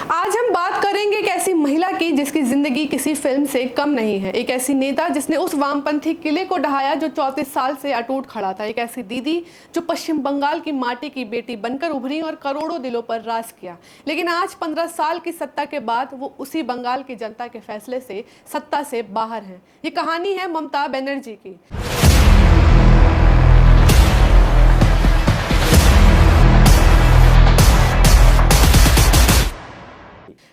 आज हम बात करेंगे एक ऐसी महिला की जिसकी जिंदगी किसी फिल्म से कम नहीं है। एक ऐसी नेता जिसने उस वामपंथी किले को ढहाया जो 34 साल से अटूट खड़ा था। एक ऐसी दीदी जो पश्चिम बंगाल की माटी की बेटी बनकर उभरी और करोड़ों दिलों पर राज किया। लेकिन आज 15 साल की सत्ता के बाद वो उसी बंगाल की जनता के फैसले से सत्ता से बाहर हैं। ये कहानी है ममता बनर्जी की।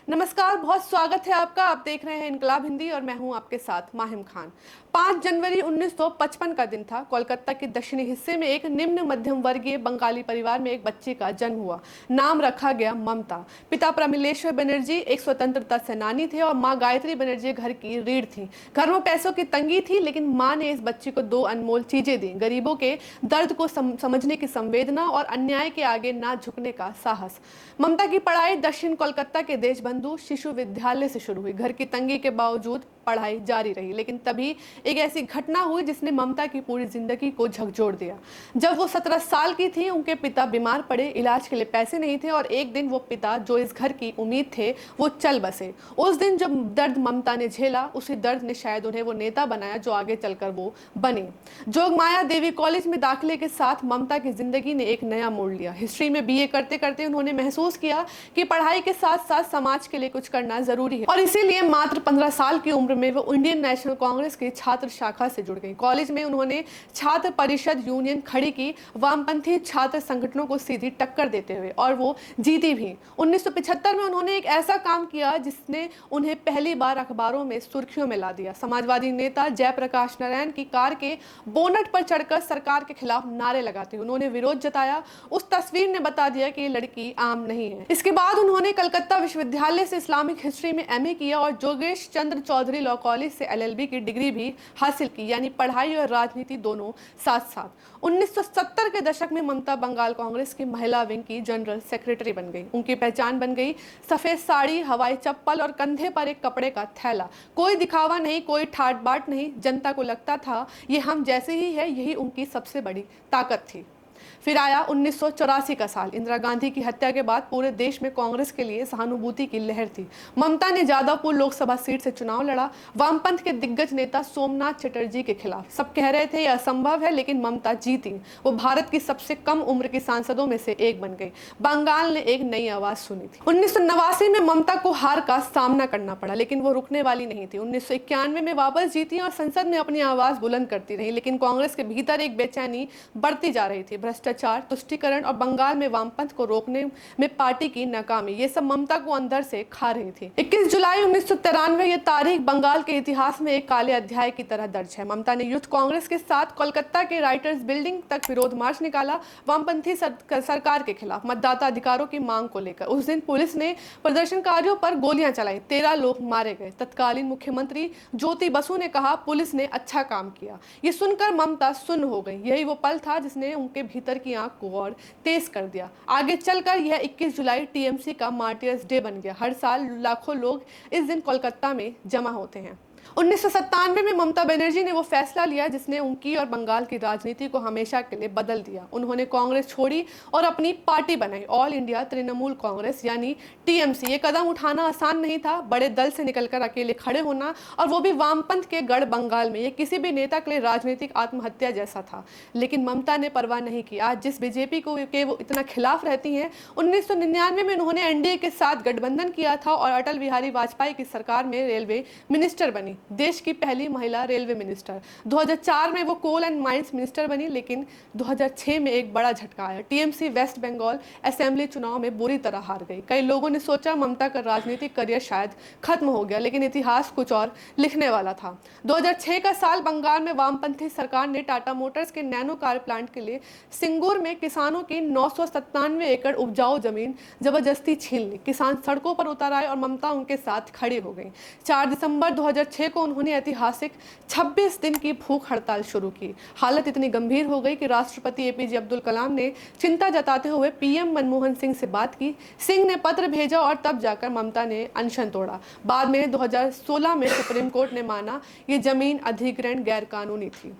नमस्कार, बहुत स्वागत है आपका। आप देख रहे हैं इनकलाब हिंदी और मैं हूं आपके साथ माहिम खान। 5 जनवरी 1955 का दिन था। कोलकाता के दक्षिणी हिस्से में एक निम्न मध्यम वर्गीय बंगाली परिवार में एक बच्ची का जन्म हुआ। नाम रखा गया ममता। पिता प्रमिलेश्वर बनर्जी एक स्वतंत्रता सेनानी थे और माँ गायत्री बनर्जी घर की रीढ़ थी। घर में पैसों की तंगी थी, लेकिन माँ ने इस बच्ची को 2 अनमोल चीजें दी: गरीबों के दर्द को समझने की संवेदना और अन्याय के आगे ना झुकने का साहस। ममता की पढ़ाई दक्षिण कोलकाता के देशबंधु शिशु विद्यालय से शुरू हुई। घर की तंगी के बावजूद पढ़ाई जारी रही, लेकिन तभी एक ऐसी घटना हुई जिसने ममता की पूरी जिंदगी को झकझोर दिया। जब वो 17 साल की थी, उनके पिता बीमार पड़े। इलाज के लिए पैसे नहीं थे और एक दिन वो पिता जो इस घर की उम्मीद थे वो चल बसे। उस दिन जब दर्द ममता ने झेला, उसी दर्द ने शायद उन्हें वो नेता बनाया जो आगे चलकर वो बने। जोगमाया देवी कॉलेज में दाखिले के साथ ममता की जिंदगी ने एक नया मोड़ लिया। हिस्ट्री में बीए करते करते उन्होंने महसूस किया कि पढ़ाई के साथ साथ समाज के लिए कुछ करना जरूरी है और इसीलिए मात्र 15 साल की उम्र में वो इंडियन नेशनल कांग्रेस की छात्र शाखा से जुड़ गई। कॉलेज में उन्होंने छात्र परिषद यूनियन खड़ी की, वामपंथी छात्र संगठनों को सीधी टक्कर देते हुए, और वो जीती भी। 1975 में उन्होंने एक ऐसा काम किया जिसने उन्हें पहली बार अखबारों में सुर्खियों में ला दिया। समाजवादी नेता जयप्रकाश नारायण की कार के बोनट पर चढ़कर सरकार के खिलाफ नारे लगाते हुए उन्होंने विरोध जताया। उस तस्वीर ने बता दिया कि ये लड़की आम नहीं है। इसके बाद उन्होंने कलकत्ता विश्वविद्यालय से इस्लामिक हिस्ट्री में एमए किया और जोगेश चंद्र चौधरी लॉ कॉलेज से एलएलबी की डिग्री भी हासिल की, यानी पढ़ाई और राजनीति दोनों साथ साथ। 1970 के दशक में ममता बंगाल कांग्रेस की महिला विंग की जनरल सेक्रेटरी बन गई। उनकी पहचान बन गई सफेद साड़ी, हवाई चप्पल और कंधे पर एक कपड़े का थैला। कोई दिखावा नहीं, कोई ठाट बाट नहीं। जनता को लगता था ये हम जैसे ही है, यही उनकी सबसे बड़ी ताकत थी। फिर आया 1984 का साल। इंदिरा गांधी की हत्या के बाद पूरे देश में कांग्रेस के लिए सहानुभूति की लहर थी। ममता ने जादवपुर लोकसभा सीट से चुनाव लड़ा, वामपंथ के दिग्गज नेता सोमनाथ चटर्जी के खिलाफ। सब कह रहे थे यह असंभव है, लेकिन ममता जीती। वो भारत की सबसे कम उम्र की सांसदों में से एक बन गई। बंगाल ने एक नई आवाज सुनी थी। 1989 में ममता को हार का सामना करना पड़ा, लेकिन वो रुकने वाली नहीं थी। 1991 में वापस जीती और संसद में अपनी आवाज बुलंद करती रही, लेकिन कांग्रेस के भीतर एक बेचैनी बढ़ती जा रही थी। भ्रष्टाचार, तुष्टीकरण और बंगाल में वामपंथ को रोकने में पार्टी की नाकामी, ये सब ममता को अंदर से खा रही थी। 21 जुलाई 1993 ये तारीख बंगाल के इतिहास में एक काले अध्याय की तरह दर्ज है। ममता ने यूथ कांग्रेस के साथ कोलकाता के राइटर्स बिल्डिंग तक विरोध मार्च निकाला, वामपंथी सरकार के खिलाफ, मतदाता अधिकारों की मांग को लेकर। उस दिन पुलिस ने प्रदर्शनकारियों पर गोलियां चलाई, 13 लोग मारे गए। तत्कालीन मुख्यमंत्री ज्योति बसु ने कहा पुलिस ने अच्छा काम किया। ये सुनकर ममता सुन्न हो गई। यही वो पल था जिसने उनके भीतर की आंख को और तेज कर दिया। आगे चलकर यह 21 जुलाई टीएमसी का मार्टियर्स डे बन गया। हर साल लाखों लोग इस दिन कोलकाता में जमा होते हैं। 1997 में ममता बनर्जी ने वो फैसला लिया जिसने उनकी और बंगाल की राजनीति को हमेशा के लिए बदल दिया। उन्होंने कांग्रेस छोड़ी और अपनी पार्टी बनाई, ऑल इंडिया तृणमूल कांग्रेस यानी टीएमसी। ये कदम उठाना आसान नहीं था, बड़े दल से निकलकर अकेले खड़े होना, और वो भी वामपंथ के गढ़ बंगाल में। ये किसी भी नेता के लिए राजनीतिक आत्महत्या जैसा था, लेकिन ममता ने परवाह नहीं की। आज जिस बीजेपी को के वो इतना खिलाफ रहती हैं, 1999 में उन्होंने एनडीए के साथ गठबंधन किया था और अटल बिहारी वाजपेयी की सरकार में रेलवे मिनिस्टर बनी, देश की पहली महिला रेलवे मिनिस्टर। 2004 में वो कोल एंड माइंस मिनिस्टर बनी, लेकिन 2006 में एक बड़ा झटका आया। टीएमसी वेस्ट बंगाल असेंबली चुनाव में बुरी तरह हार गई। कई लोगों ने सोचा ममता का राजनीतिक करियर शायद खत्म हो गया, लेकिन इतिहास कुछ और लिखने वाला था। 2006 का साल बंगाल में वामपंथी सरकार ने टाटा मोटर्स के नैनो कार प्लांट के लिए सिंगूर में किसानों की 997 एकड़ उपजाऊ जमीन जबरदस्ती छीन ली। किसान सड़कों पर उतर आए और ममता उनके साथ खड़ी हो गई। 4 दिसंबर 2006 जुलाई को उन्होंने ऐतिहासिक 26 दिन की भूख हड़ताल शुरू की। हालत इतनी गंभीर हो गई कि राष्ट्रपति एपीजे अब्दुल कलाम ने चिंता जताते हुए पीएम मनमोहन सिंह से बात की। सिंह ने पत्र भेजा और तब जाकर ममता ने अनशन तोड़ा। बाद में 2016 में सुप्रीम कोर्ट ने माना ये जमीन अधिग्रहण गैर कानूनी थी।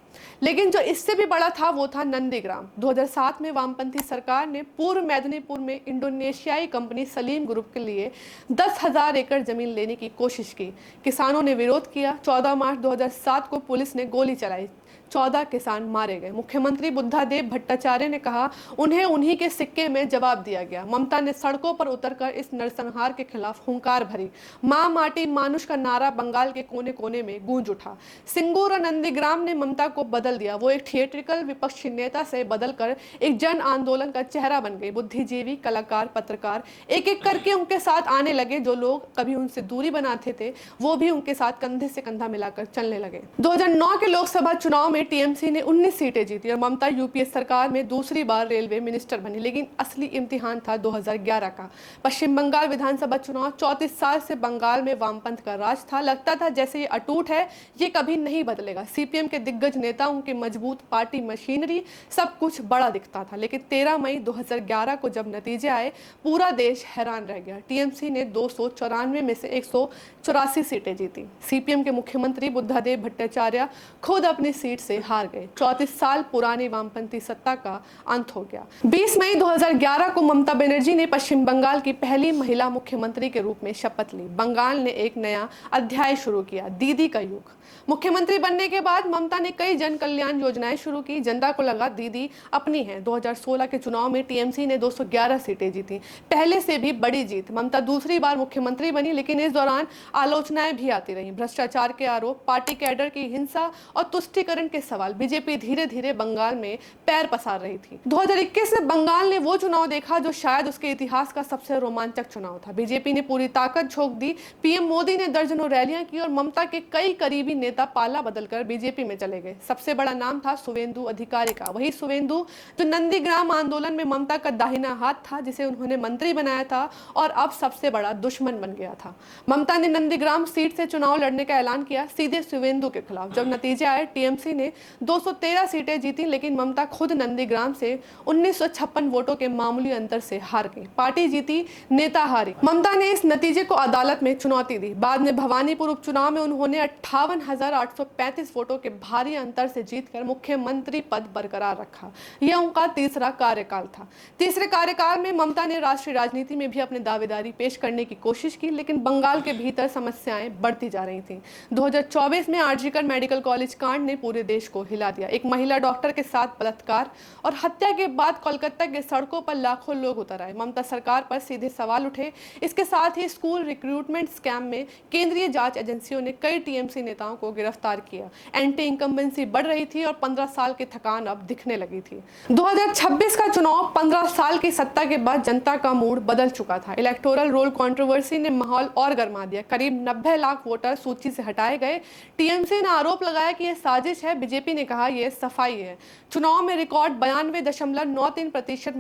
लेकिन जो इससे भी बड़ा था वो था नंदीग्राम। 2007 में वामपंथी सरकार ने पूर्व मेदिनीपुर में इंडोनेशियाई कंपनी सलीम ग्रुप के लिए 10,000 एकड़ जमीन लेने की कोशिश की। किसानों ने विरोध किया। 14 मार्च 2007 को पुलिस ने गोली चलाई। 14 किसान मारे गए। मुख्यमंत्री बुद्धादेव भट्टाचार्य ने कहा उन्हें उन्हीं के सिक्के में जवाब दिया गया। ममता ने सड़कों पर उतरकर इस नरसंहार के खिलाफ हुंकार भरी। मां माटी मानुष का नारा बंगाल के कोने कोने में गूंज उठा। सिंगूर और नंदीग्राम ने ममता को बदल दिया। वो एक थिएट्रिकल विपक्षी नेता से बदलकर एक जन आंदोलन का चेहरा बन गई। बुद्धिजीवी, कलाकार, पत्रकार एक एक करके उनके साथ आने लगे। जो लोग कभी उनसे दूरी बनाते थे वो भी उनके साथ कंधे से कंधा मिलाकर चलने लगे। 2009 के लोकसभा चुनाव में टीएमसी ने 19 सीटें जीती और ममता यूपीए सरकार में दूसरी बार रेलवे मिनिस्टर बनी। लेकिन असली इम्तिहान था 2011 का। पश्चिम बंगाल विधानसभा चुनाव। 34 साल से बंगाल में वामपंथ का राज था। लगता था जैसे ये अटूट है, ये कभी नहीं बदलेगा। सीपीएम के दिग्गज नेता, उनकी मजबूत पार्टी मशीनरी, सब कुछ बड़ा दिखता था। लेकिन 13 मई 2011 को जब नतीजे आए पूरा देश हैरान रह गया। टीएमसी ने 294 में से 184 सीटें जीती। सीपीएम के मुख्यमंत्री बुद्धादेव भट्टाचार्य खुद अपनी सीट से हार गए। 34 साल पुरानी वामपंथी सत्ता का अंत हो गया। 20 मई 2011 को ममता बनर्जी ने पश्चिम बंगाल की पहली महिला मुख्यमंत्री के रूप में शपथ ली। बंगाल ने एक नया अध्याय शुरू किया, दीदी का युग। मुख्यमंत्री बनने के बाद ममता ने कई जन कल्याण योजनाएं शुरू की। जनता को लगा दीदी अपनी है। 2016 के चुनाव में टीएमसी ने 211 सीटें जीती, पहले से भी बड़ी जीत। ममता दूसरी बार मुख्यमंत्री बनी, लेकिन इस दौरान आलोचनाएं भी आती रहीं। भ्रष्टाचार के आरोप, पार्टी कैडर की हिंसा और तुष्टीकरण के सवाल। बीजेपी धीरे धीरे बंगाल में पैर पसार रही थी। 2021 में बंगाल ने वो चुनाव देखा जो शायद उसके इतिहास का सबसे रोमांचक चुनाव था। बीजेपी ने पूरी ताकत झोंक दी। पीएम मोदी ने दर्जनों रैलियां की और ममता के कई करीबी नेता पाला बदलकर बीजेपी में चले गए। सबसे बड़ा नाम था शुवेंदु अधिकारी का। वही शुवेंदु जो नंदीग्राम आंदोलन में ममता का दाहिना हाथ था, जिसे उन्होंने मंत्री बनाया था और अब सबसे बड़ा दुश्मन बन गया था। ममता ने नंदीग्राम सीट से चुनाव लड़ने का ऐलान किया, सीधे शुवेंदु के खिलाफ। जब नतीजे आए टीएमसी ने 213 सीटें जीती, लेकिन ममता खुद नंदीग्राम से 1956 वोटों के मामूली अंतर से हार गई। पार्टी जीती, नेता हारी। ममता ने इस नतीजे को अदालत में चुनौती दी। बाद में भवानीपुर उपचुनाव में उन्होंने 58,835 वोटों के भारी अंतर से जीतकर मुख्यमंत्री पद बरकरार रखा। यह उनका तीसरा कार्यकाल था। तीसरे कार्यकाल में ममता ने राष्ट्रीय राजनीति में भी अपनी दावेदारी पेश करने की कोशिश की, लेकिन बंगाल के भीतर समस्याएं बढ़ती जा रही थीं। 2024 में आरजीकर मेडिकल कॉलेज कांड ने पूरे देश को हिला दिया। एक महिला डॉक्टर के साथ बलात्कार और हत्या के बाद कोलकाता के सड़कों पर लाखों लोग उतर आए। ममता सरकार पर सीधे सवाल उठे। इसके साथ ही स्कूल रिक्रूटमेंट स्कैम में केंद्रीय जांच एजेंसियों ने कई टीएमसी नेताओं को गिरफ्तार किया। एंटी इनकम्बेंसी बढ़ रही थी और 15 साल की थकान अब दिखने लगी थी। 2026 का चुनाव 15 साल की सत्ता के बाद जनता का मूड बदल चुका था। इलेक्टोरल रोल कंट्रोवर्सी ने माहौल और गर्मा दिया। करीब 90 लाख वोटर सूची से हटाए गए। टीएमसी ने आरोप लगाया कि यह साजिश है। बीजेपी ने कहा यह सफाई है। चुनाव में रिकॉर्ड 92.93%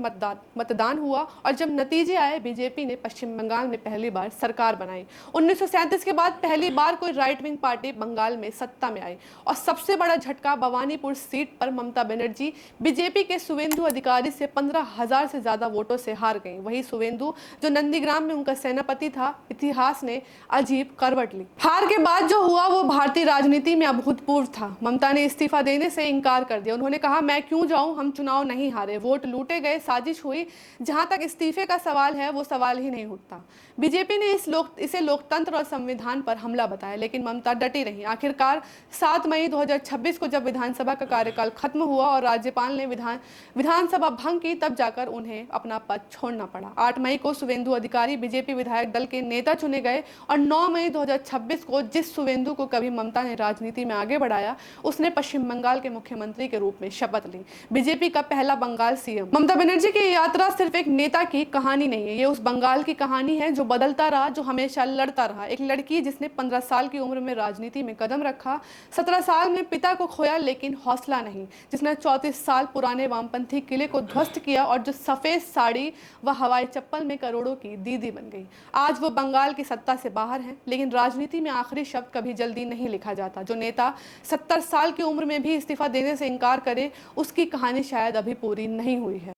मतदान हुआ और जब नतीजे आए बीजेपी ने पश्चिम बंगाल में पहली बार सरकार बनाई। 1937 के बाद पहली बार कोई राइट विंग पार्टी बंगाल में सत्ता में आई और सबसे बड़ा झटका भवानीपुर सीट पर ममता बनर्जी बीजेपी के शुवेंदु अधिकारी से 15,000 से ज्यादा वोटों से हार गई। वही शुवेंदु जो नंदीग्राम में उनका सेनापति था। इतिहास ने अजीब करवट ली। हार के बाद जो हुआ वो भारतीय राजनीति में अभूतपूर्व था। ममता ने इस्तीफा देने से इनकार कर दिया। उन्होंने कहा मैं क्यों जाऊं, हम चुनाव नहीं हारे, वोट लूटे गए, साजिश हुई। जहां तक इस्तीफे का सवाल है वो सवाल ही नहीं उठता। बीजेपी ने इसे लोकतंत्र और संविधान पर हमला बताया, लेकिन ममता डटी रही। आखिरकार 7 मई 2026 को जब विधानसभा का कार्यकाल खत्म हुआ और राज्यपाल ने विधानसभा भंग की, तब जाकर उन्हें अपना पद छोड़ना पड़ा। 8 मई को शुवेंदु अधिकारी बीजेपी विधायक दल के नेता चुने गए और 9 मई 2026 को जिस शुवेंदु को कभी ममता ने राजनीति में आगे बढ़ाया, उसने पश्चिम बंगाल के मुख्यमंत्री के रूप में शपथ ली। बीजेपी का पहला बंगाल सीएम। ममता बनर्जी की यात्रा सिर्फ एक नेता की कहानी नहीं है, ये उस बंगाल की कहानी है जो बदलता रहा, जो हमेशा लड़ता रहा। एक लड़की जिसने 15 साल की उम्र में राजनीति में कदम रखा, 17 साल में पिता को खोया लेकिन हौसला नहीं, जिसने 34 साल पुराने वामपंथी किले को ध्वस्त किया और जो सफेद साड़ी व हवाई चप्पल में करोड़ों की दीदी बन गई। आज वो बंगाल की सत्ता से बाहर है, लेकिन राजनीति में आखिरी शब्द कभी जल्दी नहीं लिखा जाता। जो नेता 70 साल की उम्र में भी इस्तीफा देने से इनकार करे, उसकी कहानी शायद अभी पूरी नहीं हुई है।